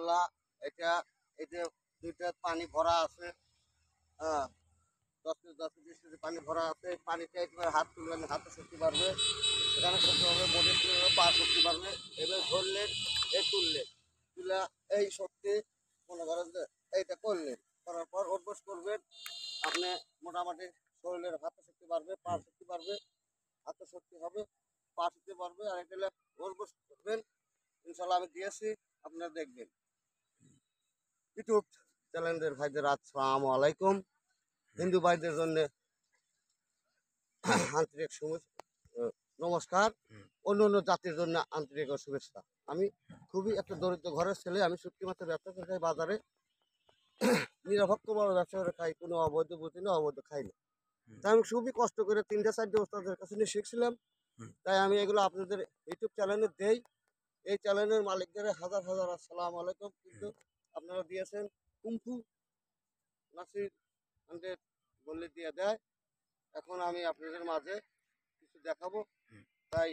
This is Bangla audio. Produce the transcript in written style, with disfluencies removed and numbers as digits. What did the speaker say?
ইনশাল্লাহ এটা এই যে দুইটা পানি ভরা আছে, হ্যাঁ, 10 থেকে 20 কেজি পানি ভরা আছে। পানিতে একবার হাত তুলবেন, হাতে শক্তি বাড়বে, সেখানে শক্তি হবে, বডি পা শক্তি বাড়বে। এবার ধরলেন, তুললেন, তুলে এই শক্তি মনে করেন যে এইটা করলেন, করার পর অভ্যাস করবেন। আপনি মোটামুটি শরীরের হাতে শক্তি বাড়বে, পা শক্তি বাড়বে, হাতে শক্তি হবে, পা শক্তি বাড়বে। আর এটা অভ্যাস করবেন, ইনশাল্লাহ আমি দিয়েছি, আপনারা দেখবেন। ইউটিউব চ্যানেলের ভাইদের আসসালামু আলাইকুম। হিন্দু ভাইদের জন্য আন্তরিক নমস্কার, অন্য অন্য জাতির জন্য আন্তরিক শুভেচ্ছা। আমি খুবই একটা দরিদ্র ঘরের ছেলে, আমি শুটকি মাছের ব্যবসা করে খাই বাজারে, নিরপেক্ষভাবে ব্যবসা করে খাই, কোনো অবৈধ বুঝি না, অবৈধ খাই না। তাই আমি খুবই কষ্ট করে 3-4টা ওস্তাদের কাছে নিয়ে শিখছিলাম। তাই আমি এগুলো আপনাদের ইউটিউব চ্যানেলে দেই। এই চ্যানেলের মালিকদের হাজার হাজার আসসালামু আলাইকুম। কিন্তু আপনারা দিয়েছেন কুম্ফু নাসির 100 বললে দিয়ে দেয়। এখন আমি আপনাদের মাঝে কিছু দেখাবো, তাই